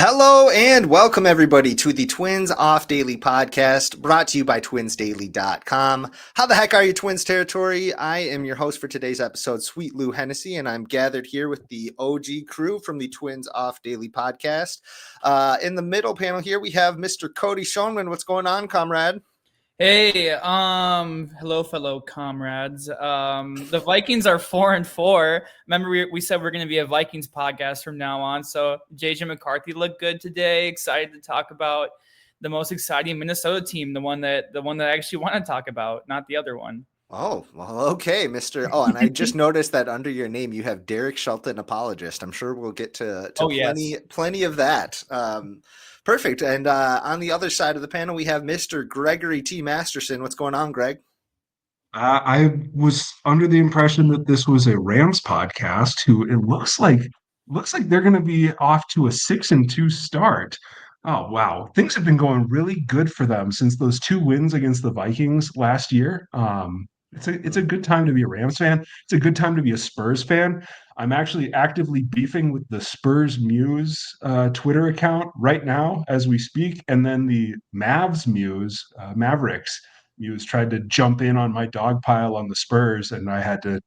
Hello and welcome everybody to the Twins Off Daily podcast brought to you by twinsdaily.com. How the heck are you, Twins territory? I am your host for today's episode, Sweet Lou Hennessy, and I'm gathered here with the OG crew from the Twins Off Daily podcast. In the middle panel here, we have Mr. Cody Schoenman. What's going on, comrade? Hey, hello, fellow comrades. The Vikings are 4-4. Remember, we said we're going to be a Vikings podcast from now on. So JJ McCarthy looked good today. Excited to talk about the most exciting Minnesota team, the one that I actually want to talk about, not the other one. Oh, well, okay, Mr. Oh, and I just noticed that under your name you have Derek Shelton apologist. I'm sure we'll get to plenty of that. Perfect. And on the other side of the panel, we have Mr. Gregory T. Masterson. What's going on, Greg? I was under the impression that this was a Rams podcast. Who it looks like they're going to be off to a 6-2 start. Oh wow, things have been going really good for them since those 2 wins against the Vikings last year. It's a good time to be a Rams fan. It's a good time to be a Spurs fan. I'm actually actively beefing with the Spurs Muse Twitter account right now as we speak, and then the Mavs Muse Mavericks Muse tried to jump in on my dog pile on the Spurs, and I had to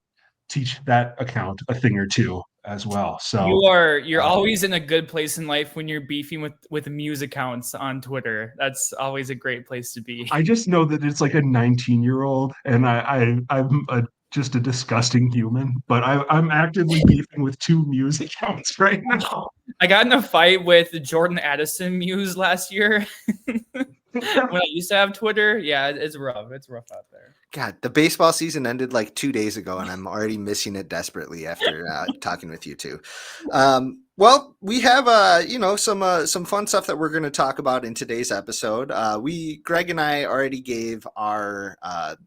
teach that account a thing or two as well. So you're always in a good place in life when you're beefing with Muse accounts on Twitter. That's always a great place to be. I just know that it's like a 19-year-old, and I'm just a disgusting human, but I'm actively beefing with 2 Muse accounts right now. I got in a fight with Jordan Addison Muse last year. When I used to have Twitter, yeah, it's rough. It's rough out there. God, the baseball season ended like 2 days ago, and I'm already missing it desperately after talking with you two. Well, we have some fun stuff that we're going to talk about in today's episode. Greg and I already gave our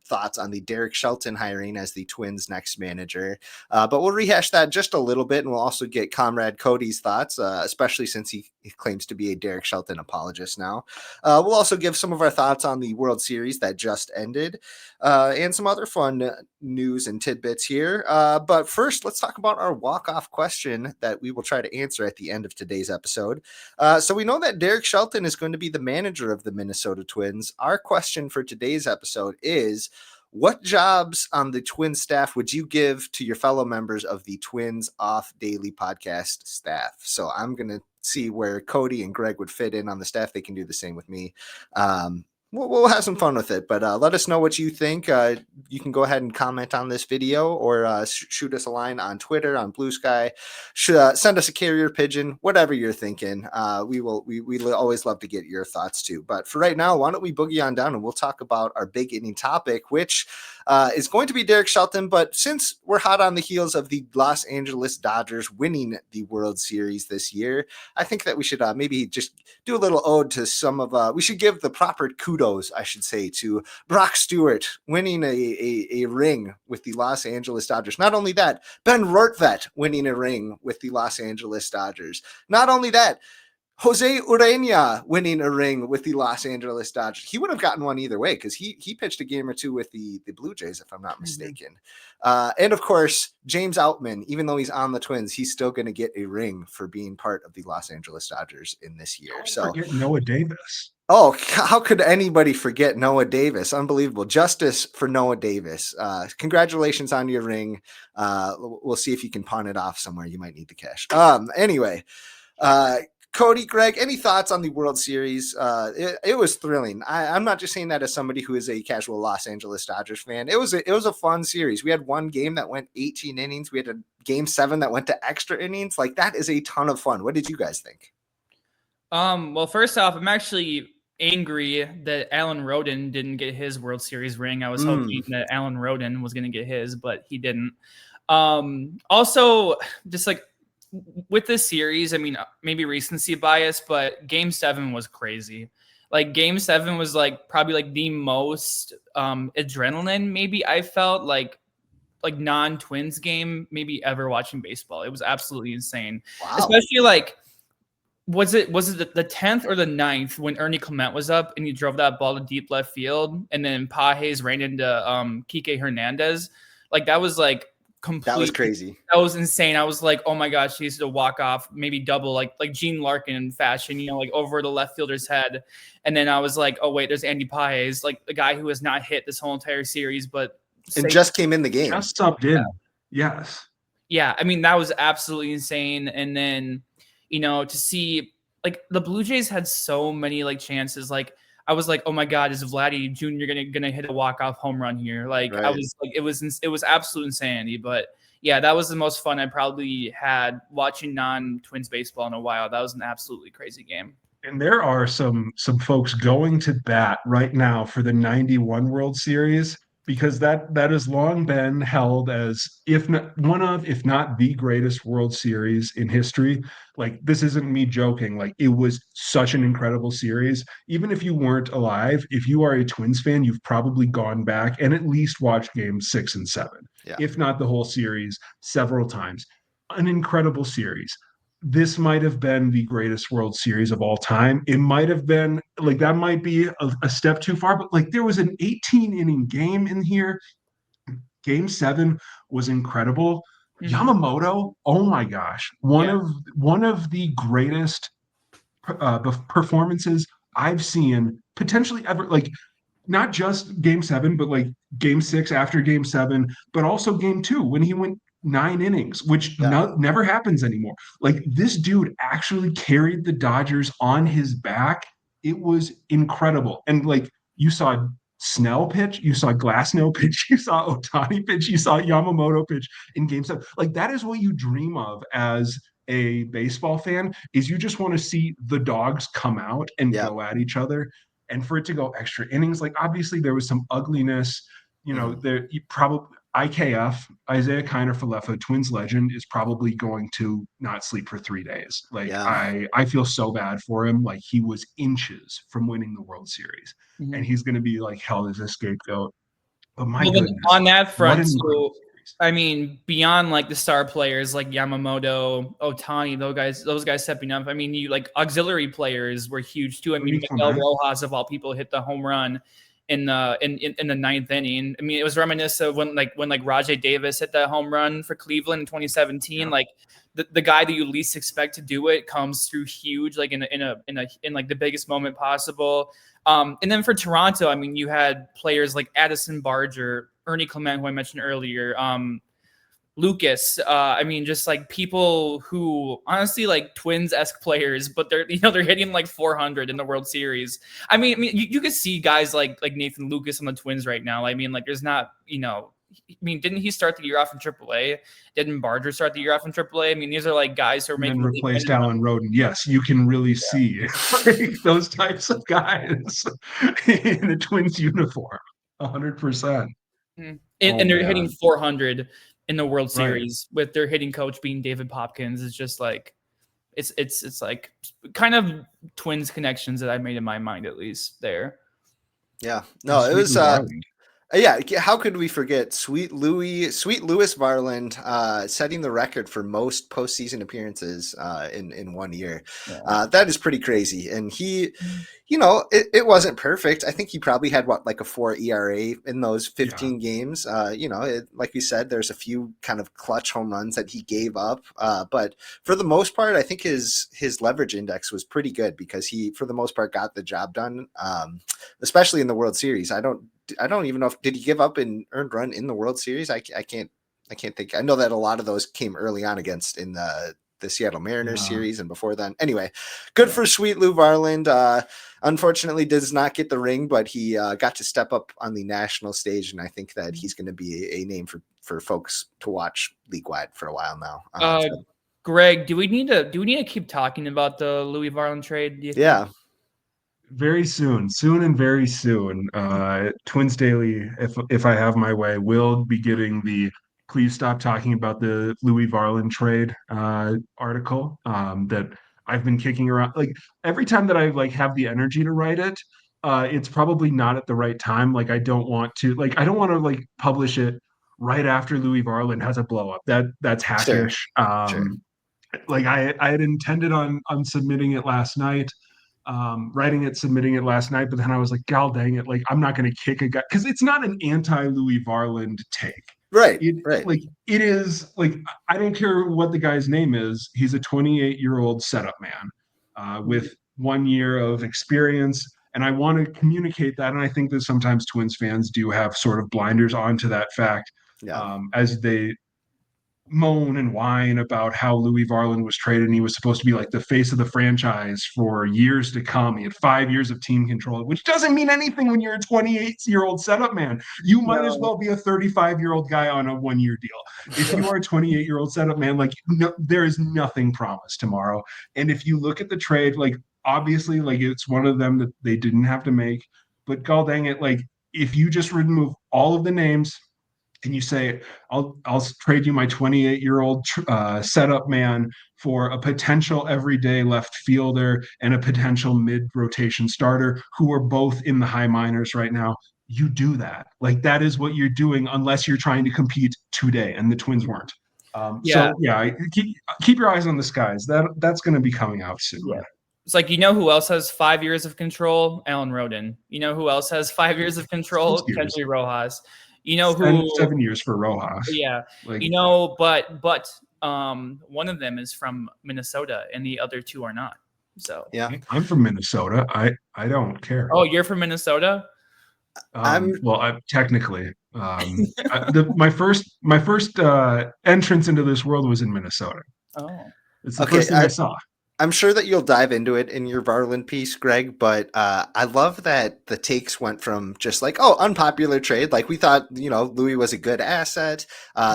thoughts on the Derek Shelton hiring as the Twins' next manager, but we'll rehash that just a little bit, and we'll also get Comrade Cody's thoughts, especially since he claims to be a Derek Shelton apologist now. We'll also give some of our thoughts on the World Series that just ended, and some other fun news and tidbits here. But first, let's talk about our walk-off question that we will try to answer at the end of today's episode. So we know that Derek Shelton is going to be the manager of the Minnesota Twins. Our question for today's episode is, what jobs on the Twins staff would you give to your fellow members of the Twins Off Daily podcast staff? So I'm going to see where Cody and Greg would fit in on the staff. They can do the same with me. We'll have some fun with it, but let us know what you think. You can go ahead and comment on this video or shoot us a line on Twitter, on Blue Sky. Send us a carrier pigeon, whatever you're thinking. We always love to get your thoughts too. But for right now, why don't we boogie on down and we'll talk about our big inning topic, which is going to be Derek Shelton. But since we're hot on the heels of the Los Angeles Dodgers winning the World Series this year, I think that we should maybe just do a little ode to some of, we should give the proper kudos, I should say, to Brock Stewart winning a ring with the Los Angeles Dodgers. Not only that, Ben Rortvedt winning a ring with the Los Angeles Dodgers. Not only that, Jose Urena winning a ring with the Los Angeles Dodgers. He would have gotten one either way because he pitched a game or two with the Blue Jays, if I'm not mistaken. And of course, James Outman, even though he's on the Twins, he's still going to get a ring for being part of the Los Angeles Dodgers in this year. Don't forget Noah Davis. Oh, how could anybody forget Noah Davis? Unbelievable. Justice for Noah Davis. Congratulations on your ring. We'll see if you can pawn it off somewhere. You might need the cash. Anyway, Cody, Greg, any thoughts on the World Series? It was thrilling. I'm not just saying that as somebody who is a casual Los Angeles Dodgers fan. It was a fun series. We had one game that went 18 innings. We had a game 7 that went to extra innings. Like, that is a ton of fun. What did you guys think? Well, first off, I'm actually angry that Alan Roden didn't get his World Series ring. I was hoping that Alan Roden was going to get his, but he didn't. Also, just like with this series, I mean, maybe recency bias, but Game 7 was crazy. Like, Game 7 was like probably like the most adrenaline maybe I felt like non-Twins game maybe ever watching baseball. It was absolutely insane. Wow. Especially like, was it the 10th or the 9th when Ernie Clement was up and he drove that ball to deep left field and then Pages ran into Kike Hernandez? Like, that was like That was crazy. That was insane. I was like, oh my gosh, he used to walk off, maybe double, like Gene Larkin fashion, like over the left fielder's head. And then I was like, oh wait, there's Andy Paez, like the guy who has not hit this whole entire series, but and just came in the game. Just subbed in. Yes. Yeah, I mean, that was absolutely insane. And then, to see like the Blue Jays had so many like chances. Like I was like, oh my God, is Vladdy Jr. gonna hit a walk-off home run here? Like right. I was like, it was absolute insanity. But yeah, that was the most fun I probably had watching non-Twins baseball in a while. That was an absolutely crazy game. And there are some folks going to bat right now for the 91 World Series, because that has long been held as if not the greatest World Series in history. Like, this isn't me joking. Like, it was such an incredible series. Even if you weren't alive, if you are a Twins fan, you've probably gone back and at least watched games 6 and 7, if not the whole series, several times. An incredible series. This might have been the greatest World Series of all time. It might have been, like, that might be a step too far, but like, there was an 18-inning game in here. Game 7 was incredible. Mm-hmm. Yamamoto, oh my gosh, one of the greatest performances I've seen potentially ever. Like, not just Game 7, but like Game 6 after Game 7, but also Game 2 when he went 9 innings, which never happens anymore. Like, this dude actually carried the Dodgers on his back. It was incredible. And like, you saw Snell pitch, you saw Glasnow pitch, you saw Ohtani pitch, you saw Yamamoto pitch in Game 7. Like, that is what you dream of as a baseball fan, is you just want to see the dogs come out and go at each other. And for it to go extra innings, like, obviously there was some ugliness, there. You probably IKF, Isaiah Kiner-Falefa, Twins legend, is probably going to not sleep for 3 days. Like, I feel so bad for him. Like, he was inches from winning the World Series, and he's going to be like held as a scapegoat. But my goodness, on that front, so I mean, beyond like the star players like Yamamoto, Ohtani, those guys stepping up. I mean, you like auxiliary players were huge too. I mean, Miguel Rojas of all people hit the home run in the 9th inning. I mean, it was reminiscent of when Rajai Davis hit that home run for Cleveland in 2017. Yeah. Like the guy that you least expect to do it comes through huge, like in like the biggest moment possible. And then for Toronto, I mean, you had players like Addison Barger, Ernie Clement, who I mentioned earlier, Lucas. I mean, just like people who honestly like Twins-esque players, but they're hitting like 400 in the World Series. I mean, you could see guys like Nathan Lucas on the Twins right now. I mean, like there's not, I mean, didn't he start the year off in AAA? Didn't Barger start the year off in AAA? I mean, these are like guys who are making. And replaced Alan Roden. Yes, you can really see like, those types of guys in a Twins uniform. 100%. And they're hitting 400 in the World Series with their hitting coach being David Popkins. It's just like it's like kind of Twins connections that I made in my mind, at least there. Yeah, no, it was how could we forget Sweet Louis Varland setting the record for most postseason appearances in 1 year. That is pretty crazy. And he, it wasn't perfect. I think he probably had like a 4 ERA in those 15 games. Like we said, there's a few kind of clutch home runs that he gave up. But for the most part, I think his leverage index was pretty good because he, for the most part, got the job done, especially in the World Series. I don't even know did he give up an earned run in the World Series? I can't think. I know that a lot of those came early on in the Seattle Mariners series and before then. Anyway, good for Sweet Lou Varland. Unfortunately, does not get the ring, but he got to step up on the national stage, and I think that he's going to be a name for folks to watch league wide for a while now. Greg, do we need to keep talking about the Louis Varland trade? Do you think? Yeah. Very soon and very soon. Twins Daily, if I have my way, will be getting the "Please stop talking about the Louis Varland trade" article that I've been kicking around. Like, every time that I like have the energy to write it, it's probably not at the right time. Like, I don't want to like publish it right after Louis Varland has a blow up. That's hackish. Sure. Like, I had intended on submitting it last night. Submitting it last night, but then I was like, God dang it, like, I'm not going to kick a guy, because it's not an anti-Louis Varland take. Right. Like it is like I don't care what the guy's name is. He's a 28-year-old setup man with 1 year of experience. And I want to communicate that. And I think that sometimes Twins fans do have sort of blinders onto that fact as they moan and whine about how Louis Varland was traded and he was supposed to be like the face of the franchise for years to come. He had 5 years of team control, which doesn't mean anything when you're a 28-year-old setup man. You might as well be a 35-year-old guy on a 1 year deal. If you are a 28-year-old setup man, like there is nothing promised tomorrow. And if you look at the trade, like obviously, like it's one of them that they didn't have to make, but god dang it, like if you just remove all of the names and you say, I'll trade you my 28-year-old setup man for a potential everyday left fielder and a potential mid-rotation starter who are both in the high minors right now. You do that. Like that is what you're doing unless you're trying to compete today, and the Twins weren't. So keep your eyes on the skies. That's going to be coming out soon. Yeah. It's like, who else has 5 years of control? Alan Rodin. Who else has 5 years of control? Kendry Rojas. Who 7 years for Rojas. Yeah. Like, but one of them is from Minnesota and the other two are not. So yeah, I'm from Minnesota. I don't care. Oh, you're from Minnesota? Well, technically, my first entrance into this world was in Minnesota. Oh, it's the first thing I saw. I'm sure that you'll dive into it in your Varland piece, Gregg, but I love that the takes went from just like, oh, unpopular trade. Like we thought, Louis was a good asset.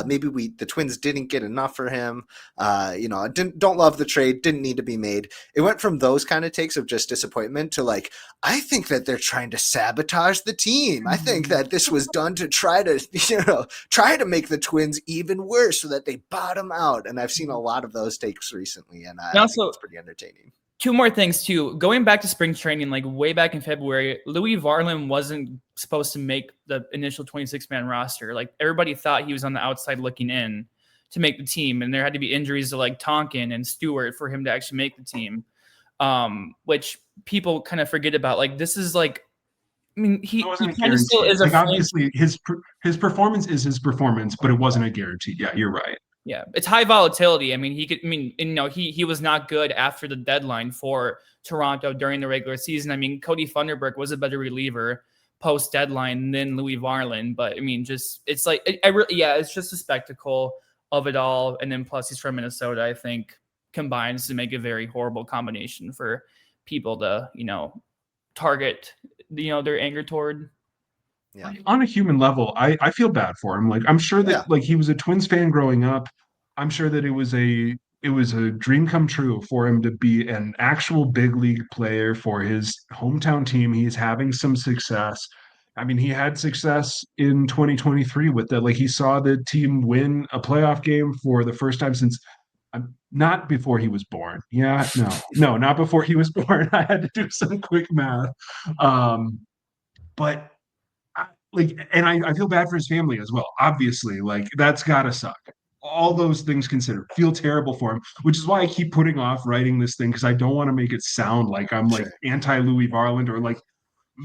Maybe the Twins didn't get enough for him. Don't love the trade. Didn't need to be made. It went from those kind of takes of just disappointment to like, I think that they're trying to sabotage the team. I think that this was done to try to make the Twins even worse so that they bottom out. And I've seen a lot of those takes recently, and I think it's pretty entertaining. Two more things too. Going back to spring training, like way back in February, Louis Varland wasn't supposed to make the initial 26-man roster. Like everybody thought he was on the outside looking in to make the team, and there had to be injuries to like Tonkin and Stewart for him to actually make the team, which people kind of forget about. Like this is like, I mean, he kind of still is like obviously his performance is his performance, but it wasn't a guarantee. Yeah, you're right. Yeah, it's high volatility. I mean, he was not good after the deadline for Toronto during the regular season. I mean, Cody Funderburk was a better reliever post deadline than Louis Varland, but I mean, it's like it's just a spectacle of it all. And then plus he's from Minnesota, I think combines to make a very horrible combination for people to, target, their anger toward. Yeah. On a human level, I feel bad for him. Like I'm sure that like he was a Twins fan growing up. I'm sure that it was a dream come true for him to be an actual big league player for his hometown team. He's having some success. I mean, he had success in 2023 with that. Like he saw the team win a playoff game for the first time since not before he was born. Yeah, no, not before he was born. I had to do some quick math. But I feel bad for his family as well. Obviously, like that's gotta suck. All those things considered, feel terrible for him, which is why I keep putting off writing this thing because I don't want to make it sound like I'm like anti-Louis Varland or like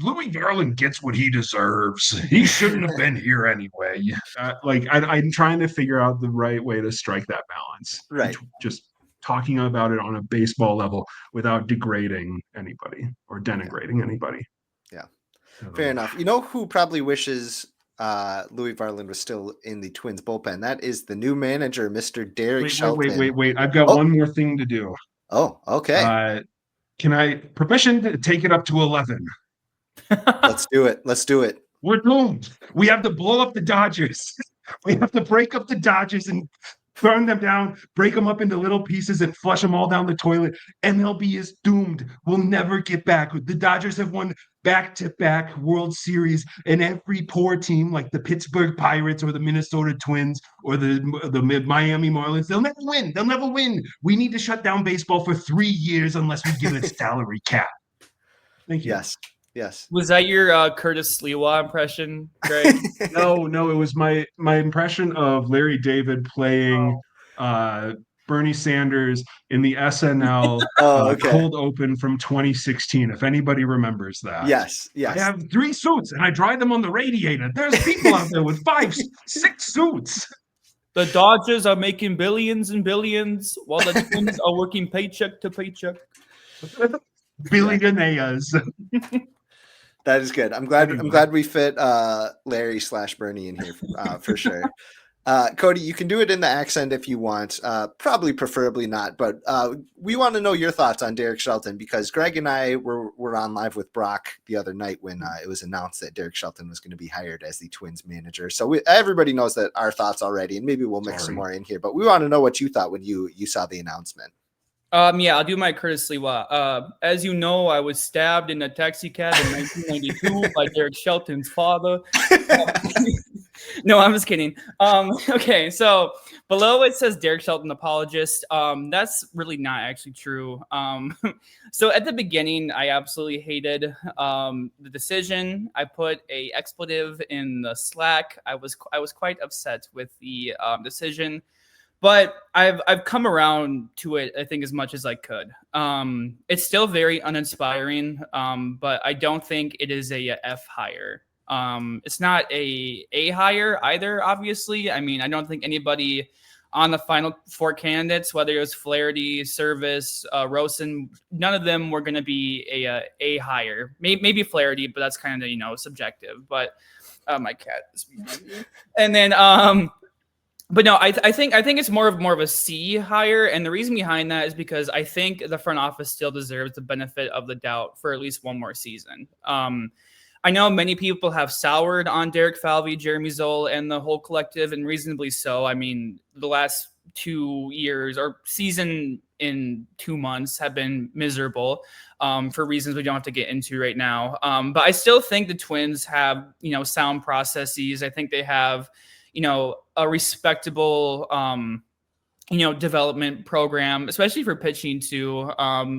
Louis Varland gets what he deserves. He shouldn't have been here anyway. I'm trying to figure out the right way to strike that balance. Right. Just talking about it on a baseball level without degrading anybody or denigrating anybody. Yeah. Fair enough. You know who probably wishes Louis Varland was still in the Twins bullpen? That is the new manager, Mr. Derek Shelton. Wait. I've got one more thing to do. Oh, okay. Can I permission to take it up to 11? Let's do it. We're doomed. We have to blow up the Dodgers. We have to break up the Dodgers and burn them down, break them up into little pieces and flush them all down the toilet. MLB is doomed. We'll never get back. The Dodgers have won back-to-back World Series, and every poor team like the Pittsburgh Pirates or the Minnesota Twins or the Miami Marlins, they'll never win. We need to shut down baseball for 3 years unless we give it a salary cap. Thank you. Yes. Was that your Curtis Sliwa impression, Gregg? No, it was my impression of Larry David playing Bernie Sanders in the SNL Oh, okay. cold open from 2016, if anybody remembers that. Yes, I yes. have 3 suits and I dry them on the radiator. There's people out there with 5, 6 suits. The Dodgers are making billions and billions while the Twins are working paycheck to paycheck. Billionaires. That is good. I'm glad we fit Larry / Bernie in here for sure. Cody, you can do it in the accent if you want. Probably, preferably not. But we want to know your thoughts on Derek Shelton, because Gregg and I were on live with Brock the other night when it was announced that Derek Shelton was going to be hired as the Twins manager. So everybody knows that our thoughts already, and maybe we'll mix some more in here. But we want to know what you thought when you saw the announcement. Yeah, I'll do my courtesy. As you know, I was stabbed in a taxi cab in 1992 by Derek Shelton's father. No, I'm just kidding. Okay, so below it says Derek Shelton apologist. That's really not actually true. So at the beginning, I absolutely hated the decision. I put a expletive in the Slack. I was quite upset with the decision. But I've come around to it, I think, as much as I could. It's still very uninspiring, but I don't think it is a F hire. It's not a hire either, obviously. I mean, I don't think anybody on the final 4 candidates, whether it was Flaherty, Service, Rosen, none of them were going to be a hire. Maybe Flaherty, but that's kind of, subjective. But my cat is behind me. And then but no, I think it's more of a C hire, and the reason behind that is because I think the front office still deserves the benefit of the doubt for at least one more season. I know many people have soured on Derek Falvey, Jeremy Zoll, and the whole collective, and reasonably so. I mean, the last 2 years or season in 2 months have been miserable for reasons we don't have to get into right now. But I still think the Twins have, sound processes. I think they have, a respectable, development program, especially for pitching too.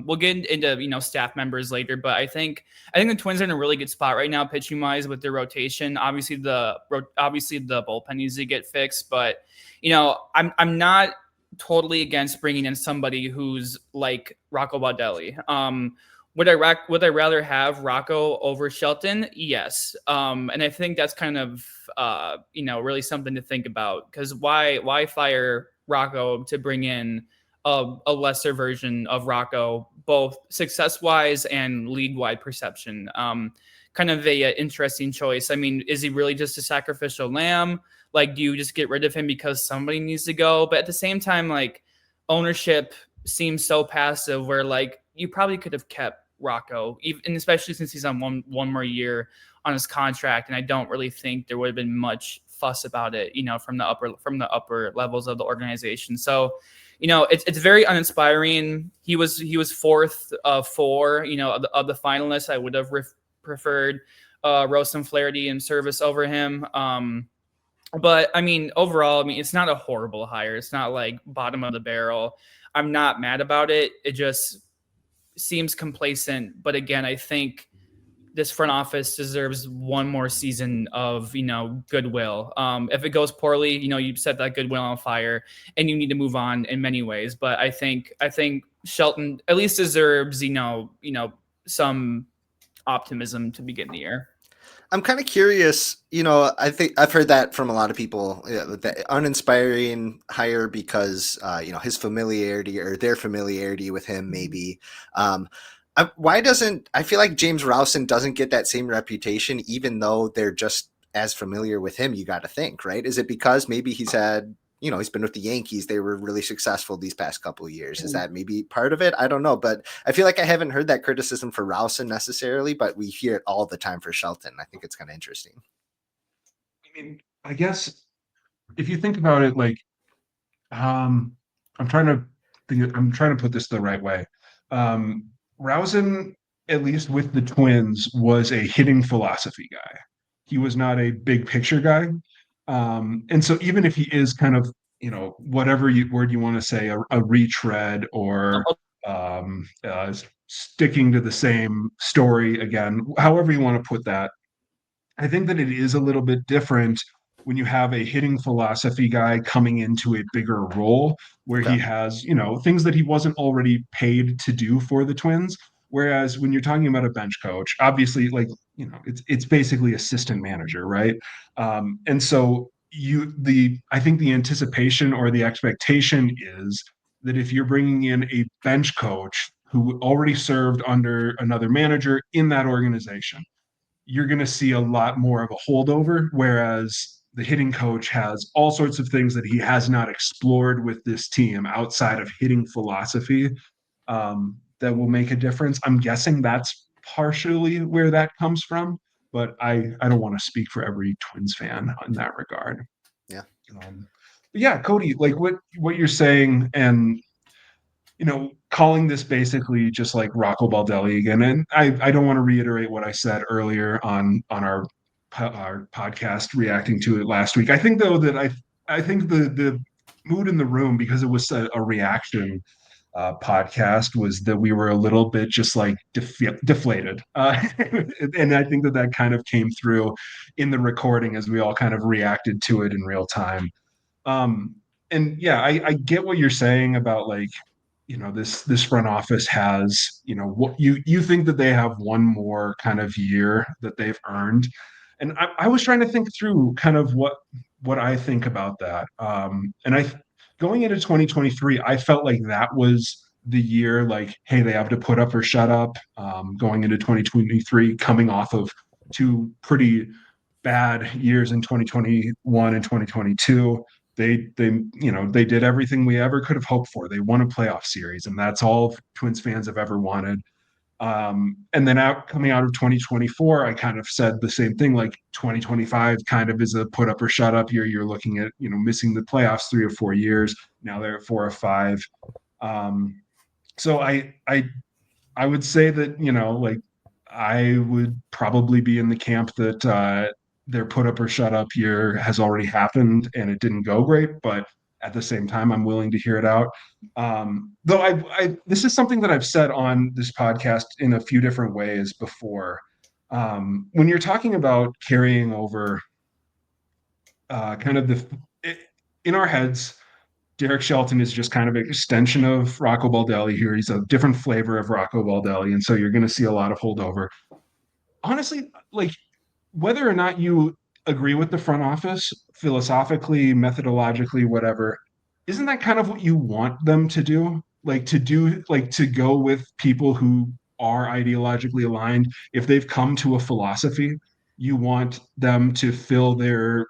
We'll get into, staff members later, but I think the Twins are in a really good spot right now, pitching wise, with their rotation. Obviously the bullpen needs to get fixed, but I'm not totally against bringing in somebody who's like Rocco Baldelli. Would I rather have Rocco over Shelton? Yes. And I think that's kind of, really something to think about, because why fire Rocco to bring in a lesser version of Rocco, both success-wise and league-wide perception? Kind of a interesting choice. I mean, is he really just a sacrificial lamb? Like, do you just get rid of him because somebody needs to go? But at the same time, like, ownership seems so passive, where like you probably could have kept Rocco, and especially since he's on one more year on his contract, and I don't really think there would have been much fuss about it, from the upper levels of the organization. So, it's very uninspiring. He was 4th of 4, of the finalists. I would have preferred Rosen, Flaherty, and Service over him. But I mean, overall, it's not a horrible hire. It's not like bottom of the barrel. I'm not mad about it. It just seems complacent. But again, I think this front office deserves one more season of, goodwill. If it goes poorly, you set that goodwill on fire and you need to move on in many ways. But I think Shelton at least deserves, some optimism to begin the year. I'm kind of curious, I think I've heard that from a lot of people, the uninspiring hire because, his familiarity or their familiarity with him, maybe. I feel like James Rowson doesn't get that same reputation, even though they're just as familiar with him, you got to think, right? Is it because maybe he's had, he's been with the Yankees. They were really successful these past couple of years. Is that maybe part of it? I don't know, but I feel like I haven't heard that criticism for Rowson necessarily, but we hear it all the time for Shelton. I think it's kind of interesting. I mean, I guess if you think about it, like, I'm trying to put this the right way. Rowson, at least with the Twins, was a hitting philosophy guy. He was not a big picture guy. And so even if he is kind of, whatever word you want to say, a retread or sticking to the same story again, however you want to put that, I think that it is a little bit different when you have a hitting philosophy guy coming into a bigger role where Okay. he has, things that he wasn't already paid to do for the Twins. Whereas when you're talking about a bench coach, obviously, like, it's basically assistant manager, right? And so I think the anticipation or the expectation is that if you're bringing in a bench coach who already served under another manager in that organization, you're going to see a lot more of a holdover. Whereas the hitting coach has all sorts of things that he has not explored with this team outside of hitting philosophy, that will make a difference. I'm guessing that's partially where that comes from, but I don't want to speak for every Twins fan in that regard. Yeah. But yeah, Cody, like what you're saying, and calling this basically just like Rocco Baldelli again. And I don't want to reiterate what I said earlier on our podcast reacting to it last week. I think though that I think the mood in the room, because it was a reaction podcast, was that we were a little bit just like deflated, and I think that kind of came through in the recording as we all kind of reacted to it in real time. um and yeah, I get what you're saying about, like, this front office has, what you think that they have one more kind of year that they've earned. And I was trying to think through kind of what I think about that. And I going into 2023, I felt like that was the year, like, hey, they have to put up or shut up. Going into 2023, coming off of two pretty bad years in 2021 and 2022, they did everything we ever could have hoped for. They won a playoff series, and that's all Twins fans have ever wanted. And then coming out of 2024, I kind of said the same thing. Like, 2025 kind of is a put up or shut up year. You're looking at, missing the playoffs 3 or 4 years. Now they're at 4 or 5. So I would say that, like, I would probably be in the camp that their put up or shut up year has already happened and it didn't go great. But at the same time, I'm willing to hear it out. Though this is something that I've said on this podcast in a few different ways before. When you're talking about carrying over kind of in our heads, Derek Shelton is just kind of an extension of Rocco Baldelli here. He's a different flavor of Rocco Baldelli, and so you're going to see a lot of holdover. Honestly, like, whether or not you agree with the front office philosophically, methodologically, whatever, isn't that kind of what you want them to do? Like, to go with people who are ideologically aligned. If they've come to a philosophy, you want them to fill their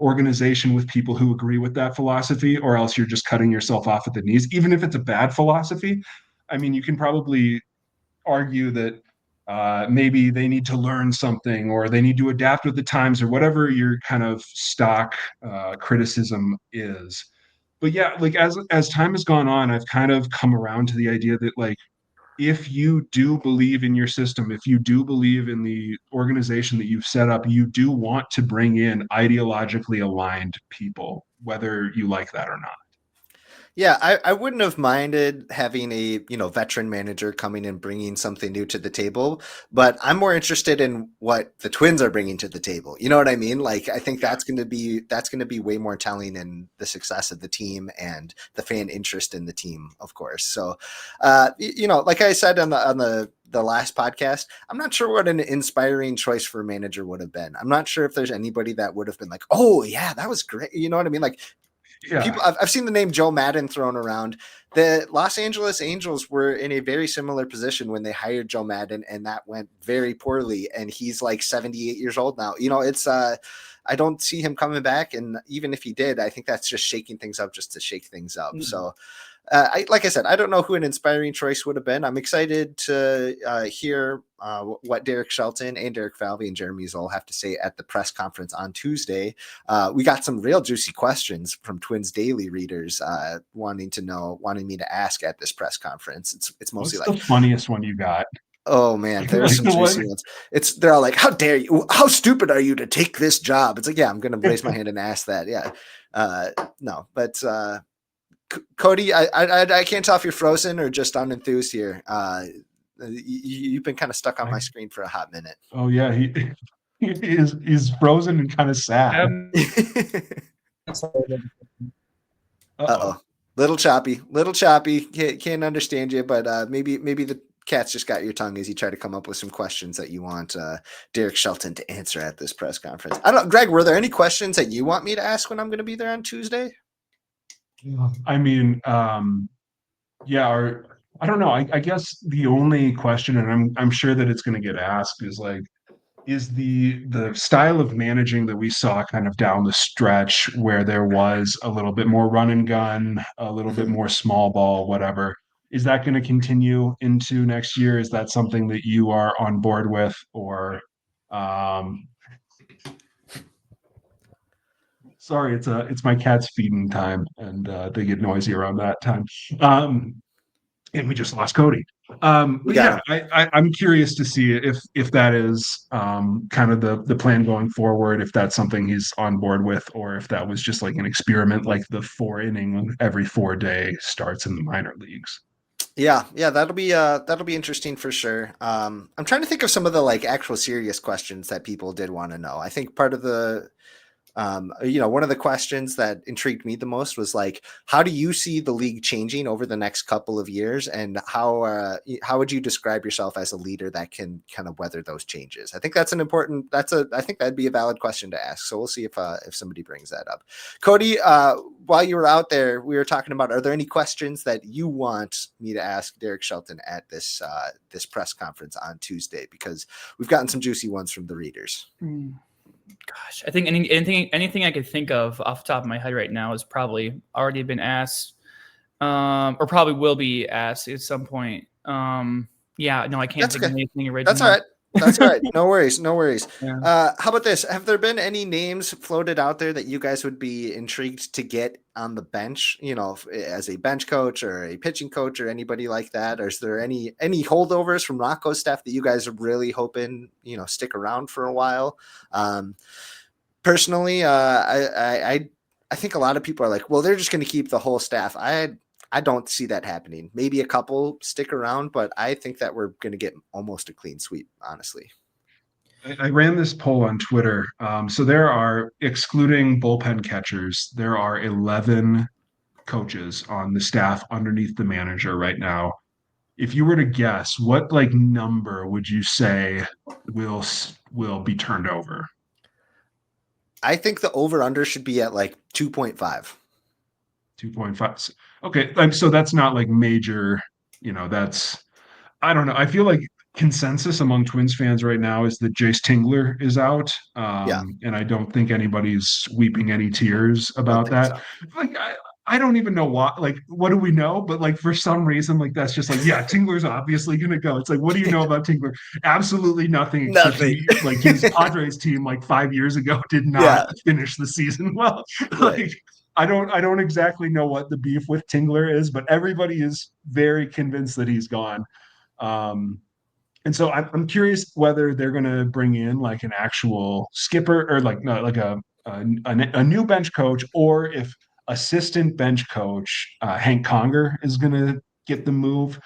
organization with people who agree with that philosophy, or else you're just cutting yourself off at the knees, even if it's a bad philosophy. I mean, you can probably argue that maybe they need to learn something, or they need to adapt with the times, or whatever your kind of stock criticism is. But yeah, like, as time has gone on, I've kind of come around to the idea that, like, if you do believe in your system, if you do believe in the organization that you've set up, you do want to bring in ideologically aligned people, whether you like that or not. Yeah, I wouldn't have minded having a veteran manager coming and bringing something new to the table, but I'm more interested in what the Twins are bringing to the table. You know what I mean? Like, I think that's going to be way more telling in the success of the team and the fan interest in the team, of course. So, like I said on the last podcast, I'm not sure what an inspiring choice for a manager would have been. I'm not sure if there's anybody that would have been like, oh yeah, that was great. You know what I mean? Like, Yeah. I've seen the name Joe Madden thrown around. The Los Angeles Angels were in a very similar position when they hired Joe Madden, and that went very poorly. And he's like 78 years old now. It's I don't see him coming back. And even if he did, I think that's just shaking things up just to shake things up. Mm-hmm. So, like I said, I don't know who an inspiring choice would have been. I'm excited to hear what Derek Shelton and Derek Falvey and Jeremy Zoll have to say at the press conference on Tuesday. We got some real juicy questions from Twins Daily readers wanting me to ask at this press conference. It's mostly What's the funniest one you got? Oh man, there's some juicy ones. They're all like, "How dare you? How stupid are you to take this job?" It's like, yeah, I'm gonna raise my hand and ask that. Yeah, no, but. Cody, I can't tell if you're frozen or just unenthused here. You've been kind of stuck on my screen for a hot minute. Oh yeah, is frozen and kind of sad. Uh-oh. Little choppy. Can't understand you, but maybe the cat's just got your tongue as you try to come up with some questions that you want Derek Shelton to answer at this press conference. I don't know, Gregg, were there any questions that you want me to ask when I'm going to be there on Tuesday? I mean, yeah, or I don't know. I guess the only question, and I'm sure that it's going to get asked, is like, is the style of managing that we saw kind of down the stretch where there was a little bit more run and gun, a little bit more small ball, whatever. Is that going to continue into next year? Is that something that you are on board with, or sorry, it's my cat's feeding time, and they get noisy around that time. And we just lost Cody. We But got yeah, him. I'm curious to see if that is kind of the plan going forward, if that's something he's on board with, or if that was just like an experiment, like the 4 inning every 4 day starts in the minor leagues. Yeah, that'll be interesting for sure. I'm trying to think of some of the like actual serious questions that people did want to know. I think part of the one of the questions that intrigued me the most was like, how do you see the league changing over the next couple of years, and how would you describe yourself as a leader that can kind of weather those changes? I think that's an important. I think that'd be a valid question to ask. So we'll see if somebody brings that up. Cody, while you were out there, we were talking about, are there any questions that you want me to ask Derek Shelton at this press conference on Tuesday? Because we've gotten some juicy ones from the readers. Gosh, I think anything I could think of off the top of my head right now has probably already been asked, or probably will be asked at some point. Yeah, no, I can't think of anything original. That's all right. That's all right. No worries. Yeah. How about this? Have there been any names floated out there that you guys would be intrigued to get on the bench, as a bench coach or a pitching coach or anybody like that? Or is there any holdovers from Rocco's staff that you guys are really hoping, stick around for a while? Personally, I think a lot of people are like, well, they're just going to keep the whole staff. I don't see that happening. Maybe a couple stick around, but I think that we're going to get almost a clean sweep, honestly. I ran this poll on Twitter. So there are, excluding bullpen catchers, there are 11 coaches on the staff underneath the manager right now. If you were to guess, what like number would you say will be turned over? I think the over under should be at like 2.5. 2.5. Okay, so that's not like major, that's I don't know. I feel like consensus among Twins fans right now is that Jace Tingler is out. Yeah. And I don't think anybody's weeping any tears about that. So. Like I don't even know why. Like, what do we know? But like for some reason, like that's just like, yeah, Tingler's obviously gonna go. It's like, what do you know about Tingler? Absolutely nothing, except like his Padres team like 5 years ago did not finish the season well. Right. Like I don't exactly know what the beef with Tingler is, but everybody is very convinced that he's gone. And so I'm curious whether they're going to bring in like an actual skipper or like no, like a new bench coach, or if assistant bench coach Hank Conger is going to get the move,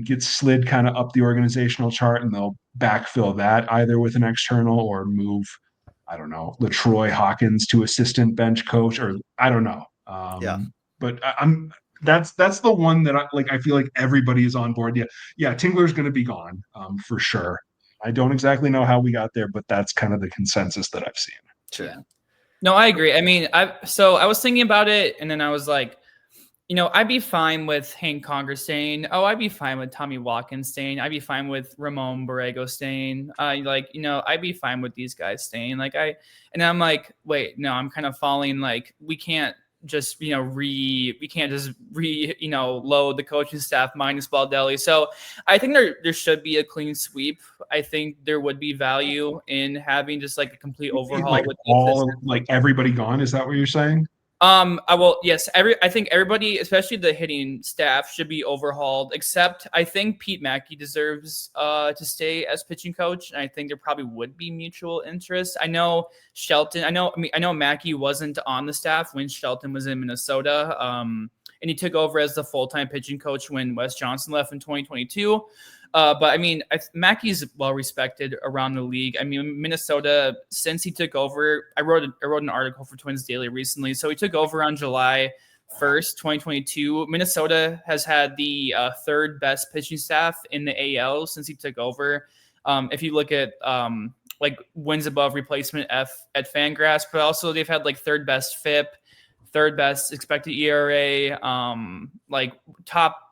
get slid kind of up the organizational chart, and they'll backfill that either with an external or move, I don't know, LaTroy Hawkins to assistant bench coach, or I don't know. But that's the one that I feel like everybody is on board. Yeah, Tingler's going to be gone for sure. I don't exactly know how we got there, but that's kind of the consensus that I've seen. Sure. Yeah. No, I agree. I mean, I was thinking about it, and then I was like, I'd be fine with Hank Conger staying. Oh, I'd be fine with Tommy Watkins staying. I'd be fine with Ramon Borrego staying. I'd be fine with these guys staying. And I'm like, wait, no, I'm kind of falling. Like, we can't just, load the coaching staff minus Baldelli. So I think there should be a clean sweep. I think there would be value in having just like a complete overhaul like with everybody gone. Is that what you're saying? Yes. I think everybody, especially the hitting staff, should be overhauled. Except I think Pete Mackey deserves to stay as pitching coach, and I think there probably would be mutual interest. I know Shelton. I know Mackey wasn't on the staff when Shelton was in Minnesota. and he took over as the full-time pitching coach when Wes Johnson left in 2022. But I mean, Mackey's well respected around the league. I mean, Minnesota, since he took over, I wrote an article for Twins Daily recently. So he took over on July 1st, 2022. Minnesota has had the third best pitching staff in the AL since he took over. If you look at like wins above replacement F at Fangraphs, but also they've had like third best FIP, third best expected ERA, like top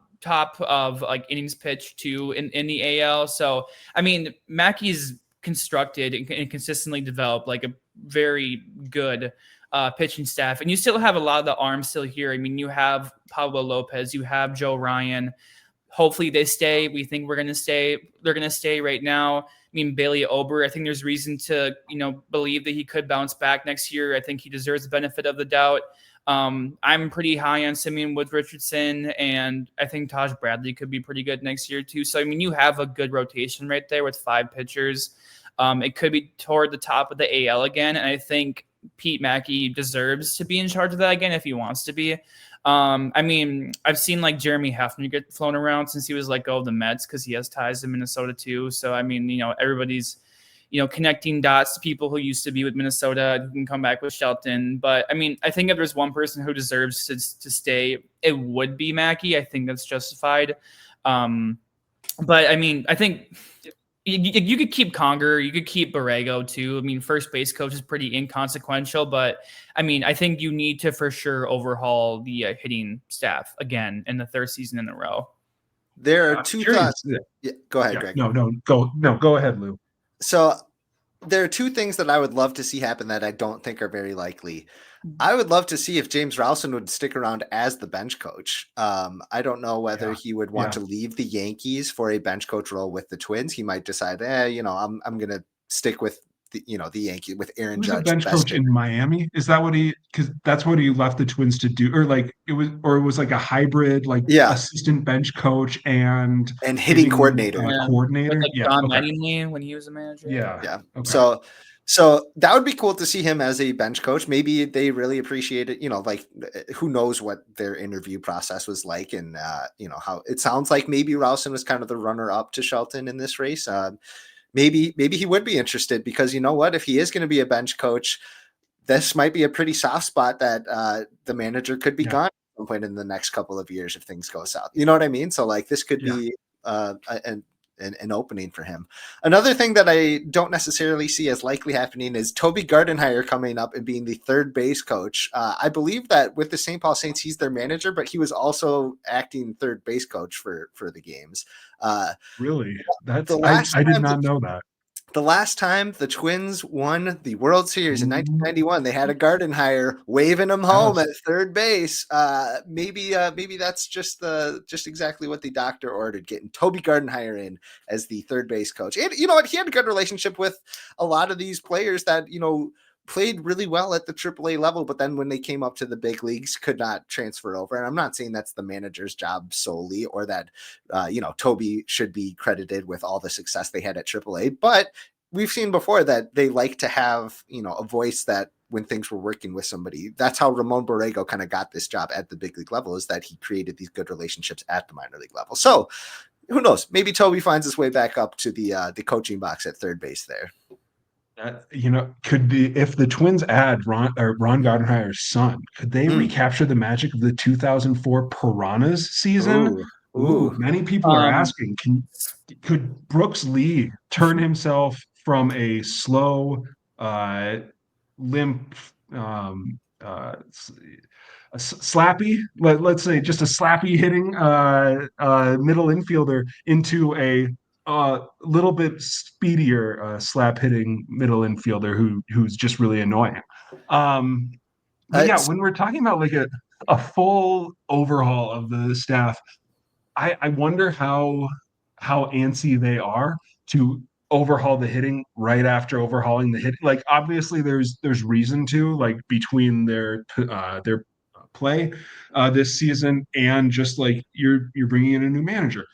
of like innings pitched too in the AL. So I mean, Mackey's constructed and consistently developed like a very good pitching staff, and you still have a lot of the arms still here. I mean, you have Pablo Lopez, you have Joe Ryan. Hopefully they stay. We think we're going to stay. They're going to stay right now. I mean, Bailey Ober, I think there's reason to, believe that he could bounce back next year. I think he deserves the benefit of the doubt. I'm pretty high on Simeon Woods Richardson, and I think Taj Bradley could be pretty good next year too. So, I mean, you have a good rotation right there with 5 pitchers. It could be toward the top of the AL again, and I think Pete Mackey deserves to be in charge of that again if he wants to be. I mean, I've seen like Jeremy Hefner get flown around since he was let go of the Mets because he has ties to Minnesota too. So, I mean, everybody's, connecting dots to people who used to be with Minnesota who can come back with Shelton. But I mean, I think if there's one person who deserves to stay, it would be Mackey. I think that's justified. But I mean, I think you could keep Conger, you could keep Borrego too. I mean, first base coach is pretty inconsequential, but I mean, I think you need to for sure overhaul the hitting staff again in the 3rd season in a row. There are 2 thoughts. Yeah, go ahead, Greg. Go ahead, Lou. So there are 2 things that I would love to see happen that I don't think are very likely. I would love to see if James Rowson would stick around as the bench coach. I don't know whether he would want to leave the Yankees for a bench coach role with the Twins. He might decide, I'm going to stick with the Yankees with Aaron Judge. A bench coach in Miami. Is that what because that's what he left the Twins to do, or like it was like a hybrid, like assistant bench coach and hitting coordinator. Coordinator. Like John Mattingly when he was a manager. Yeah. Okay. So that would be cool to see him as a bench coach. Maybe they really appreciate it. Like who knows what their interview process was like, and how it sounds like maybe Rowson was kind of the runner up to Shelton in this race. Maybe he would be interested because you know what, if he is going to be a bench coach, this might be a pretty soft spot that the manager could be gone at some point in the next couple of years if things go south. You know what I mean? So like this could be an opening for him. Another thing that I don't necessarily see as likely happening is Toby Gardenhire coming up and being the 3rd base coach. I believe that with the St. Paul Saints, he's their manager, but he was also acting 3rd base coach for the games. Really? I did not know that. The last time the Twins won the World Series in 1991, they had a Gardenhire waving him home at 3rd base. Maybe that's just exactly what the doctor ordered, getting Toby Gardenhire in as the 3rd base coach. And you know what? He had a good relationship with a lot of these players that, played really well at the AAA level, but then when they came up to the big leagues, could not transfer over. And I'm not saying that's the manager's job solely, or that, Toby should be credited with all the success they had at AAA, but we've seen before that they like to have, a voice that when things were working with somebody. That's how Ramon Borrego kind of got this job at the big league level, is that he created these good relationships at the minor league level. So who knows? Maybe Toby finds his way back up to the coaching box at 3rd base there. Could be, if the Twins add Ron Gardenhire's son, could they recapture the magic of the 2004 Piranhas season? Ooh. Many people are asking, could Brooks Lee turn himself from a slow, limp, slappy, let's say just a slappy hitting middle infielder into a little bit speedier slap hitting middle infielder who's just really annoying. When we're talking about like a full overhaul of the staff, I wonder how antsy they are to overhaul the hitting right after overhauling the hit. Like obviously there's reason to, like, between their play this season and just like you're bringing in a new manager.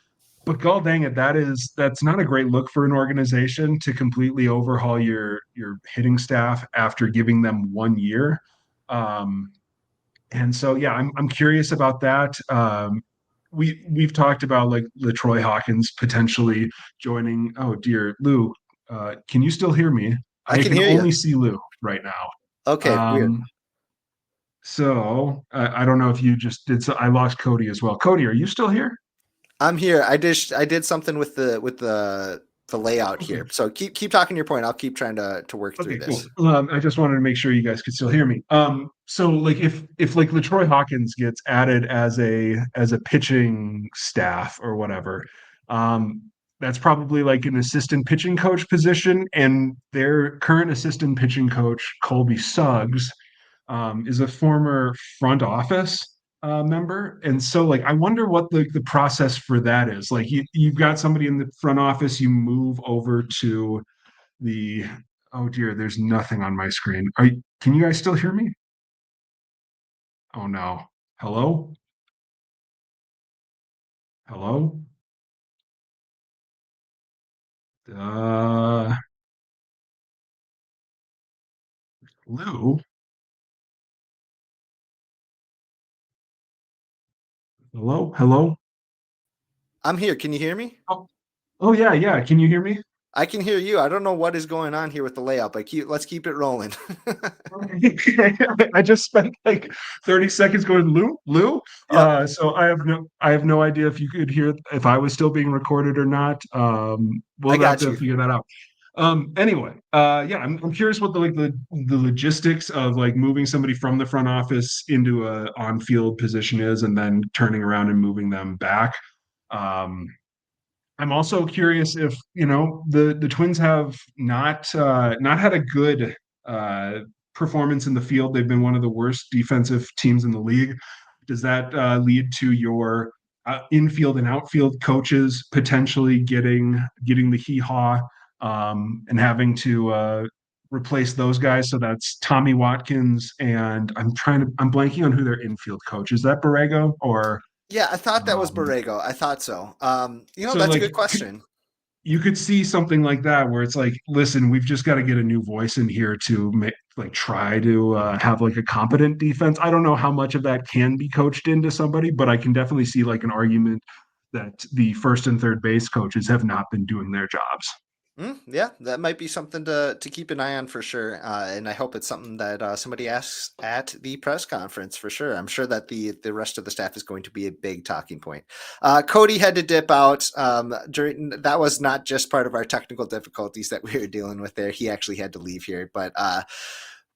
But god dang it, that's not a great look for an organization to completely overhaul your hitting staff after giving them 1 year. And so, yeah, I'm curious about that. We've talked about like LaTroy Hawkins potentially joining. Oh dear, Lou, can you still hear me? I I can can hear you. only see Lou right now. Okay, weird. So I don't know if you just did. So I lost Cody as well. Cody, are you still here? I'm here. I did something with the layout Okay. here. So keep talking your point. I'll keep trying to work through Okay, cool. this. I just wanted to make sure you guys could still hear me. So like if like LaTroy Hawkins gets added as a pitching staff or whatever, um, that's probably like an assistant pitching coach position, and their current assistant pitching coach, Colby Suggs, is a former front office member. And so like I wonder what the process for that is. Like you've got somebody in the front office, you move over to the oh dear, there's nothing on my screen. Can you guys still hear me? Oh no. Hello? Hello? Uh Lou? Hello? Hello? I'm here. Can you hear me? Oh, oh yeah, yeah. Can you hear me? I can hear you. I don't know what is going on here with the layout, but let's keep it rolling. I just spent like 30 seconds going, Lou, Lou. Yep, So I have no idea if you could hear if I was still being recorded or not. I We'll have got to you. figure that out. Anyway, yeah, I'm curious what the logistics of like moving somebody from the front office into a on-field position is, and then turning around and moving them back. Um, I'm also curious if the Twins have not had a good uh, performance in the field. They've been one of the worst defensive teams in the league. Does that lead to your infield and outfield coaches potentially getting the hee haw and having to replace those guys? So that's Tommy Watkins and I'm blanking on who their infield coach is. That Borrego or Yeah, I thought that was um, Borrego. I thought so. so That's a like good question. you could see something like that where it's like, listen, we've just got to get a new voice in here to like try to have like a competent defense. I don't know how much of that can be coached into somebody, but I can definitely see like an argument that the first and third base coaches have not been doing their jobs. Yeah, that might be something to keep an eye on for sure. And I hope it's something that somebody asks at the press conference for sure. I'm sure that the rest of the staff is going to be a big talking point. Cody had to dip out during that was not just part of our technical difficulties that we were dealing with there. He actually had to leave here, but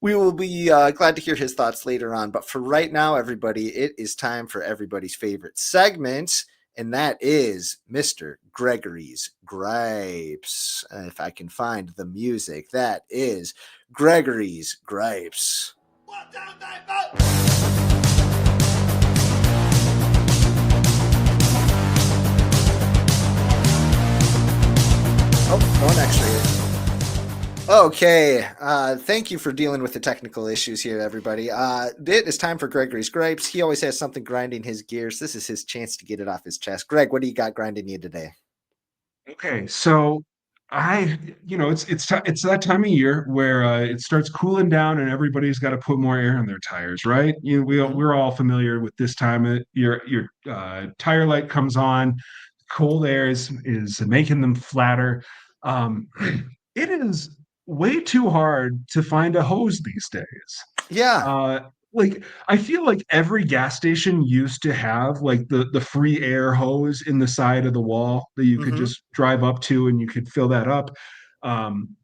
we will be glad to hear his thoughts later on. But for right now, everybody, it is time for everybody's favorite segment, and that is Mr. Gregory's Gripes. If I can find the music, that is Gregory's Gripes. 1, 2, 3, 4. Oh, one extra. Okay, thank you for dealing with the technical issues here, everybody. It is time for Gregory's Gripes. He always has something grinding his gears. This is his chance to get it off his chest. Greg, what do you got grinding you today? Okay, so it's that time of year where it starts cooling down and everybody's got to put more air in their tires, right? Mhm. We're all familiar with this time. Your tire light comes on, cold air is making them flatter. Um, it is way too hard to find a hose these days. Yeah. Uh, like I feel like every gas station used to have like the free air hose in the side of the wall that you could Hmm. just drive up to and you could fill that up. Um,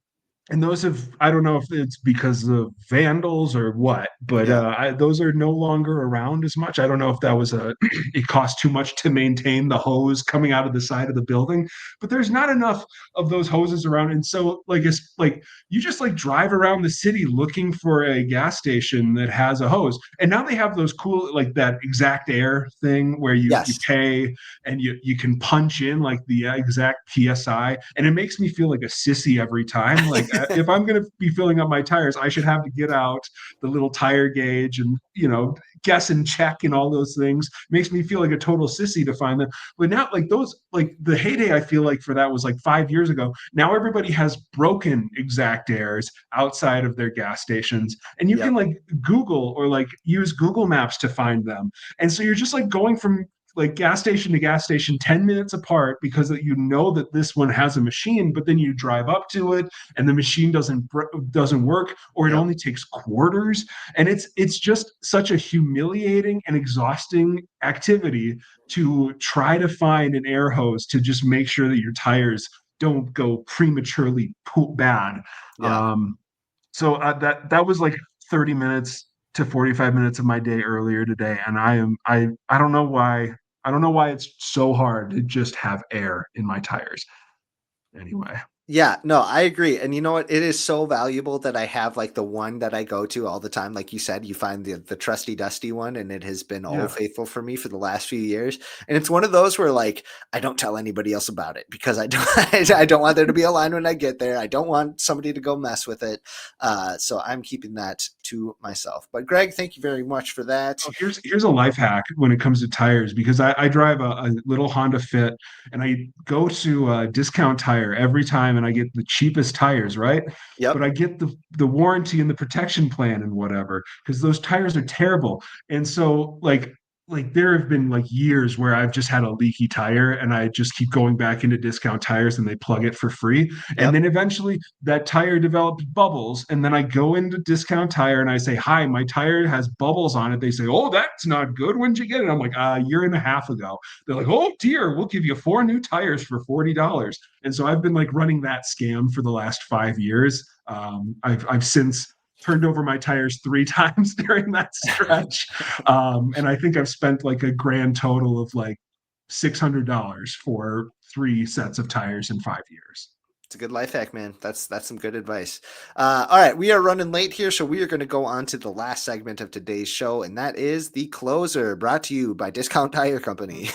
and those have I don't know if it's because of vandals or what, but Yeah. those are no longer around as much. I don't know if that was a it cost too much to maintain the hose coming out of the side of the building, but there's not enough of those hoses around, and so like it's like you just like drive around the city looking for a gas station that has a hose, and now they have those cool like that exact air thing where you Yes. pay and you can punch in like the exact psi, and it makes me feel like a sissy every time. Like if I'm going to be filling up my tires, I should have to get out the little tire gauge and, guess and check and all those things. Makes me feel like a total sissy to find them. But now, like those, like the heyday, I feel like for that was like 5 years ago. Now everybody has broken Exactaires outside of their gas stations, and you can Yep. like Google or like use Google Maps to find them. And so you're just like going from like gas station to gas station 10 minutes apart because you know that this one has a machine, but then you drive up to it and the machine doesn't work, or it Yep. only takes quarters. And it's just such a humiliating and exhausting activity to try to find an air hose to just make sure that your tires don't go prematurely bad. Yeah. So that was like 30 minutes to 45 minutes of my day earlier today, and I don't know why. I don't know why it's so hard to just have air in my tires. Anyway. Yeah, no, I agree. And you know what? It is so valuable that I have like the one that I go to all the time. Like you said, you find the trusty dusty one, and it has been old Yeah. faithful for me for the last few years. And it's one of those where like I don't tell anybody else about it because I don't I don't want there to be a line when I get there. I don't want somebody to go mess with it. So I'm keeping that to myself. But Gregg, thank you very much for that. Oh, here's a life hack when it comes to tires, because I drive a little Honda Fit, and I go to a Discount Tire every time and I get the cheapest tires, right? But Yep. I get the warranty and the protection plan and whatever, because those tires are terrible. And so like there have been like years where I've just had a leaky tire and I just keep going back into Discount Tires and they plug it for free. And Yep. then eventually that tire develops bubbles. And then I go into Discount Tire and I say, "Hi, my tire has bubbles on it." They say, "Oh, that's not good. When did you get it?" I'm like, "A year and a half ago." They're like, "Oh dear, we'll give you 4 new tires for $40." And so I've been like running that scam for the last 5 years. I've since turned over my tires 3 times during that stretch. And I think I've spent like a grand total of like $600 for 3 sets of tires in 5 years. It's a good life hack, man. That's some good advice. All right, we are running late here, so we are going to go on to the last segment of today's show, and that is the closer, brought to you by Discount Tire Company.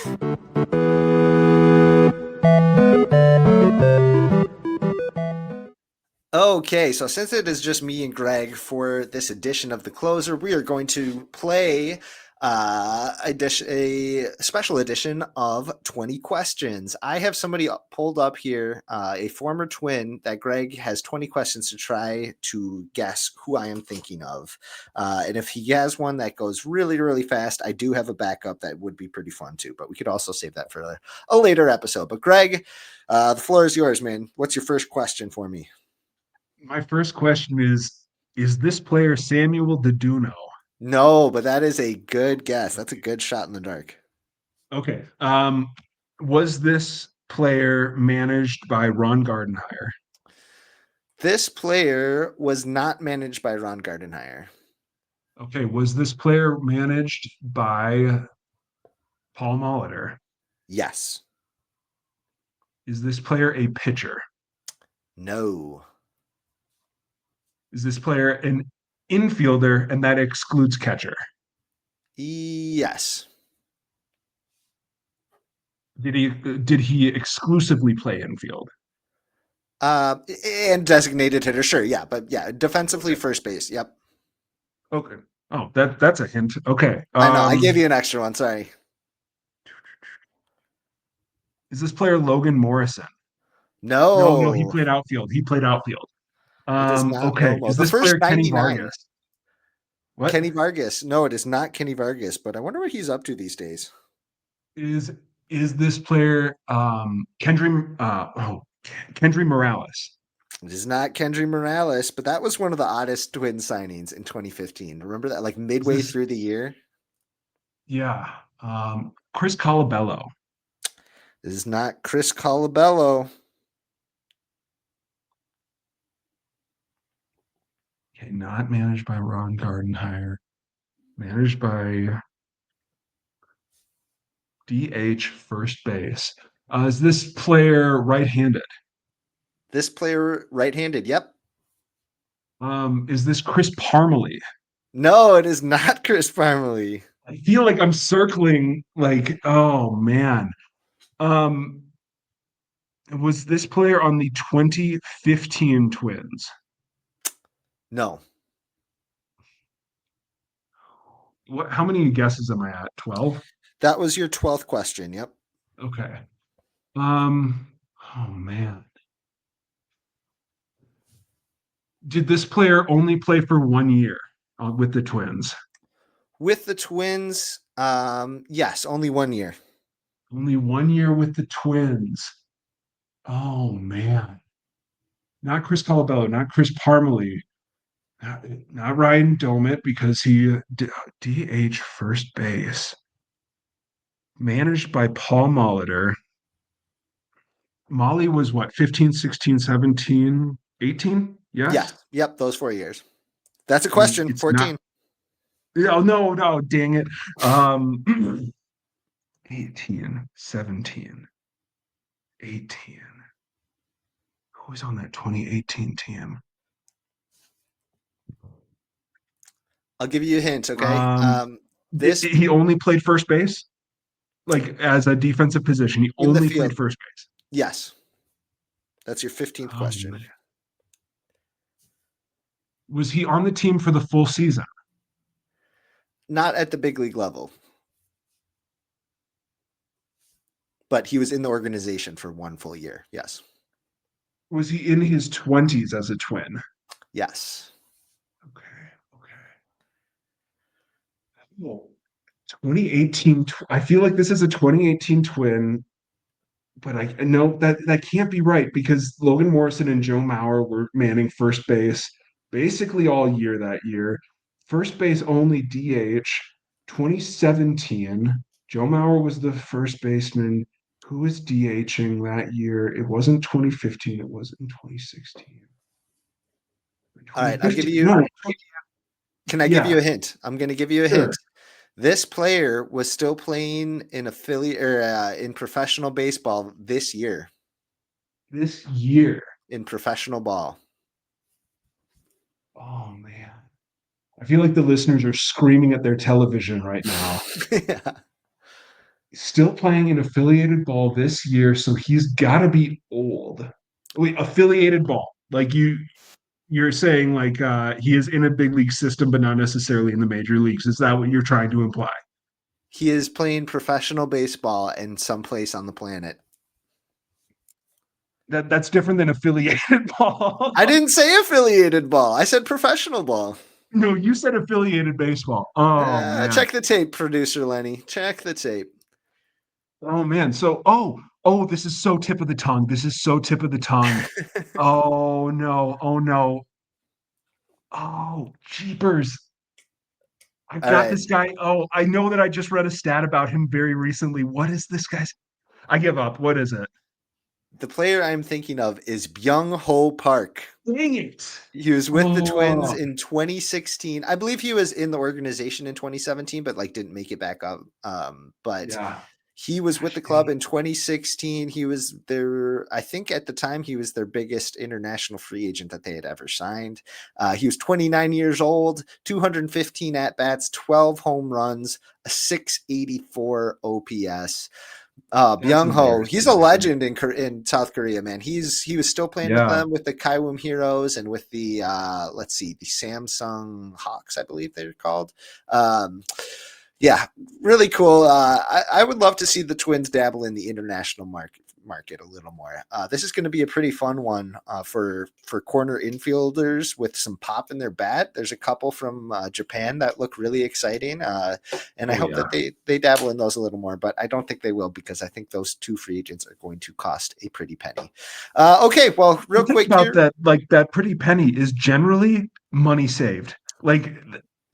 Okay, so since it is just me and Gregg for this edition of the closer, we are going to play a special edition of 20 questions. I have somebody pulled up here, a former twin, that Gregg has 20 questions to try to guess who I am thinking of. And if he has one that goes really, really fast, I do have a backup that would be pretty fun too, but we could also save that for a later episode. But Gregg, the floor is yours, man. What's your first question for me? My first question is this player Samuel Deduno? No, but that is a good guess. That's a good shot in the dark. Okay. Was this player managed by Ron Gardenhire? This player was not managed by Ron Gardenhire. Okay. Was this player managed by Paul Molitor? Yes. Is this player a pitcher? No. Is this player an infielder, and that excludes catcher? Yes. Did he exclusively play infield? And designated hitter, sure, yeah, but yeah, defensively Okay. first base. Yep. Okay. Oh, that's a hint. Okay. I know. I gave you an extra one. Sorry. Is this player Logan Morrison? No, he No, played outfield. He played outfield. it is not Okay. Lomo. Is The this first player Kenny 99. Vargas? What Kenny Vargas. No, it is not Kenny Vargas, but I wonder what he's up to these days. is is this player Kendry Morales? It is not Kendry Morales, but that was one of the oddest twin signings in 2015. Remember that? Like Is midway this through the year? Yeah. Chris Colabello. This is not Chris Colabello. Okay, not managed by Ron Gardenhire. Managed by DH first base. Is this player right-handed? This player right-handed. Yep. Is this Chris Parmalee? No, it is not Chris Parmalee. I feel like I'm circling like, oh man. Um, Was this player on the 2015 Twins? No. What? How many guesses am I at? 12? That was your 12th question. Yep. Okay. Um, oh man. Did this player only play for 1 year with the Twins? With the Twins, yes, only 1 year. Only 1 year with the Twins. Oh man. Not Chris Colabello, not Chris Parmalee, not Ryan Domit because he DH first base. Managed by Paul Molitor. Molly was what, 15, 16, 17, 18? Yes. Yes. Yep. Those 4 years. That's a And question. it's not. 14. Oh, no, no, dang it. 18, 17, 18. Who was on that 2018 team? I'll give you a hint. Okay. Um, This he only played first base, like as a defensive position. He in the only field. played first base. Yes. That's your 15th Oh, question. man. Was he on the team for the full season? Not at the big league level, but he was in the organization for 1 full year. Yes. Was he in his 20s as a Twin? Yes. Okay. Well, 2018. I feel like this is a 2018 Twin, but I know that can't be right because Logan Morrison and Joe Mauer were manning first base basically all year that year. First base only DH. 2017. Joe Mauer was the first baseman. Who was DHing that year? It wasn't 2015. It was in 2016. All right. I'll give 2015. you. No. Can I give you Yeah. a hint? I'm going to give you a Sure. hint. This player was still playing in affiliate or in professional baseball this year. This year. In professional ball. Oh man. I feel like the listeners are screaming at their television right now. Yeah. Still playing in affiliated ball this year, so he's got to be old. Wait, affiliated ball. Like you're saying like he is in a big league system but not necessarily in the major leagues. Is that what you're trying to imply? He is playing professional baseball in some place on the planet. That's different than affiliated ball. I didn't say affiliated ball. I said professional ball. No, you said affiliated baseball. Oh man. Check the tape, producer Lenny. Check the tape. Oh man. So this is so tip of the tongue. This is so tip of the tongue. Oh no. Oh no. Oh, jeepers. I've All got right. this guy. Oh, I know that I just read a stat about him very recently. What is this guy's? I give up. What is it? The player I'm thinking of is Byung-Ho Park. Dang it. He was with the Twins Oh, in 2016. I believe he was in the organization in 2017, but like didn't make it back up. But yeah. he was with the club in 2016. He was their, I think at the time, he was their biggest international free agent that they had ever signed. He was 29 years old, 215 at bats, 12 home runs, a 684 OPS. That's Byung Ho, embarrassing. he's a legend in South Korea, man. He was still playing with Yeah. them with the Kaiwum Heroes and with the the Samsung Hawks, I believe they're called. Yeah, really cool. I would love to see the Twins dabble in the international market a little more. This is going to be a pretty fun one for corner infielders with some pop in their bat. There's a couple from Japan that look really exciting, and I hope that they dabble in those a little more. But I don't think they will because I think those two free agents are going to cost a pretty penny. Okay, well, real quick about here. that, like that pretty penny is generally money saved. Like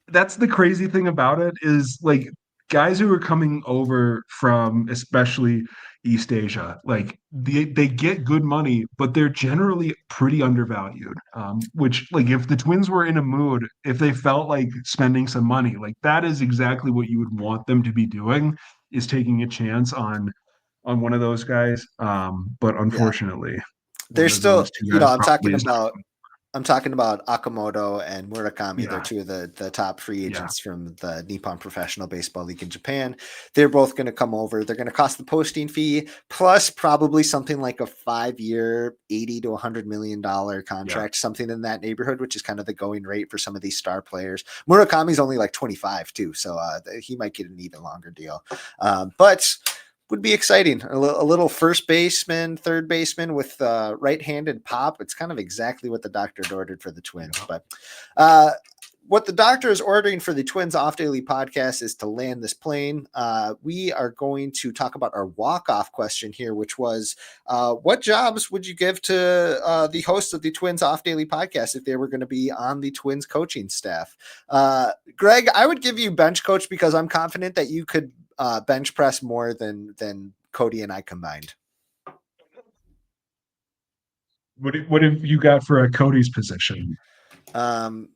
that's the crazy thing about it is like guys who are coming over from especially East Asia, like they get good money, but they're generally pretty undervalued. Which like if the Twins were in a mood, if they felt like spending some money, like that is exactly what you would want them to be doing, is taking a chance on one of those guys. But Yeah. unfortunately, one They're of those still, two guys I'm talking probably is not. about I'm talking about Akamoto and Murakami. Yeah. They're two of the top free Yeah. agents from the Nippon Professional Baseball League in Japan. They're both going to come over. They're going to cost the posting fee plus probably something like a 5-year, $80 to $100 million contract, something in that neighborhood, which is kind of the going rate for some of these star players. Murakami's only like 25 too, so he might get an even longer deal. But would be exciting. A little first baseman, third baseman with right-handed pop. It's kind of exactly what the doctor had ordered for the Twins. But what the doctor is ordering for the Twins Off Daily podcast is to land this plane. We are going to talk about our walk-off question here, which was, what jobs would you give to the hosts of the Twins Off Daily podcast if they were going to be on the Twins coaching staff? Gregg, I would give you bench coach because I'm confident that you could bench press more than Cody and I combined. What have you got for a Cody's position? Cody's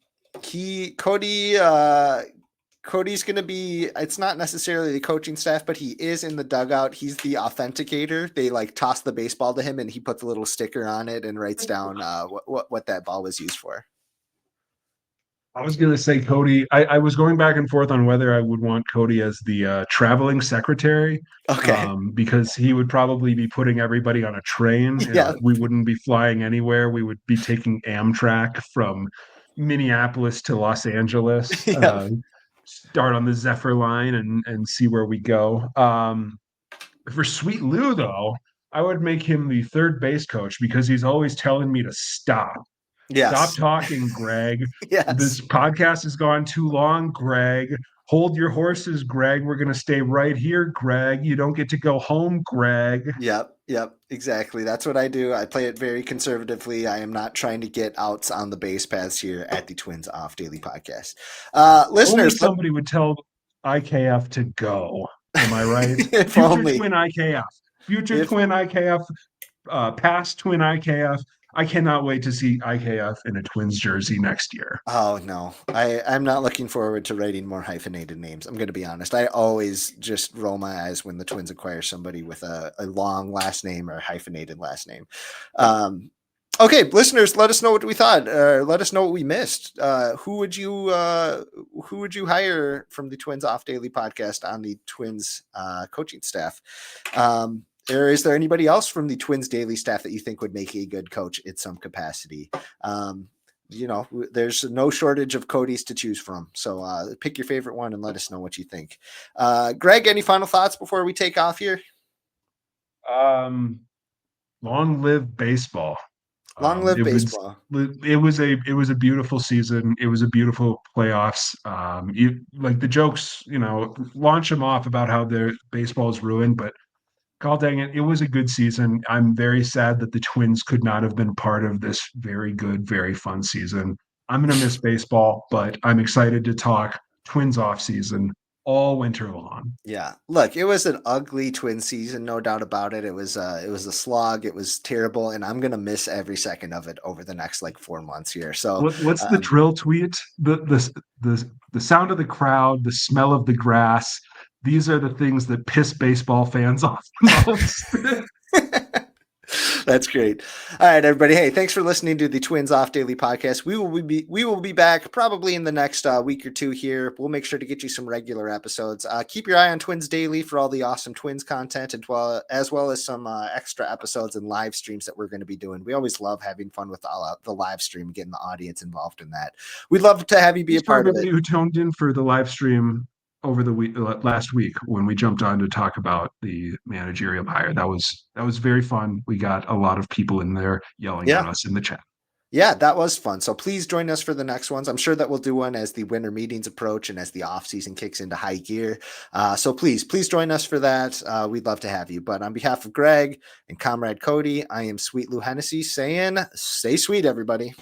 going to be, it's not necessarily the coaching staff, but he is in the dugout. He's the authenticator. They like toss the baseball to him and he puts a little sticker on it and writes down what that ball was used for. I was going to say Cody. I was going back and forth on whether I would want Cody as the traveling secretary. Okay. Because he would probably be putting everybody on a train. Yeah. We wouldn't be flying anywhere. We would be taking Amtrak from Minneapolis to Los Angeles. Yeah. Start on the Zephyr line and see where we go. For Sweet Lou, though, I would make him the third base coach because he's always telling me to stop. Yes. Stop talking, Gregg. Yes. This podcast has gone too long, Gregg. Hold your horses, Gregg. We're going to stay right here, Gregg. You don't get to go home, Gregg. Yep, exactly. That's what I do. I play it very conservatively. I am not trying to get outs on the base paths here at the Twins Off Daily podcast. Listeners, only somebody would tell IKF to go. Am I right? Future only. Twin IKF. Twin IKF. Past Twin IKF. I cannot wait to see IKF in a Twins jersey next year. Oh, no. I'm not looking forward to writing more hyphenated names. I'm going to be honest. I always just roll my eyes when the Twins acquire somebody with a long last name or hyphenated last name. Okay, listeners, let us know what we thought. Let us know what we missed. Who would you hire from the Twins Off Daily podcast on the Twins coaching staff? Or is there anybody else from the Twins Daily staff that you think would make a good coach in some capacity? There's no shortage of Codys to choose from. So pick your favorite one and let us know what you think. Gregg, any final thoughts before we take off here? Long live baseball. Long live baseball. It was a beautiful season. It was a beautiful playoffs. Like the jokes, launch them off about how their baseball is ruined, but God dang it, it was a good season. I'm very sad that the Twins could not have been part of this very good, very fun season. I'm going to miss baseball, but I'm excited to talk Twins off season all winter long. Yeah. Look, it was an ugly Twin season, no doubt about it. It was a slog. It was terrible, and I'm going to miss every second of it over the next 4 months here. So what's the drill tweet? The sound of the crowd, the smell of the grass. These are the things that piss baseball fans off the most. That's great. All right, everybody. Hey, thanks for listening to the Twins Off Daily podcast. We will be back probably in the next week or two here. We'll make sure to get you some regular episodes. Keep your eye on Twins Daily for all the awesome Twins content, as well as some extra episodes and live streams that we're going to be doing. We always love having fun with the live stream, getting the audience involved in that. We'd love to have you be a part of it. Who tuned in for the live stream over the week last week when we jumped on to talk about the managerial hire. That was very fun. We got a lot of people in there yelling at us in the chat. Yeah, that was fun. So please join us for the next ones. I'm sure that we'll do one as the winter meetings approach and as the off season kicks into high gear. So please join us for that. We'd love to have you. But on behalf of Gregg and Comrade Cody, I am Sweet Lou Hennessy saying, stay sweet, everybody.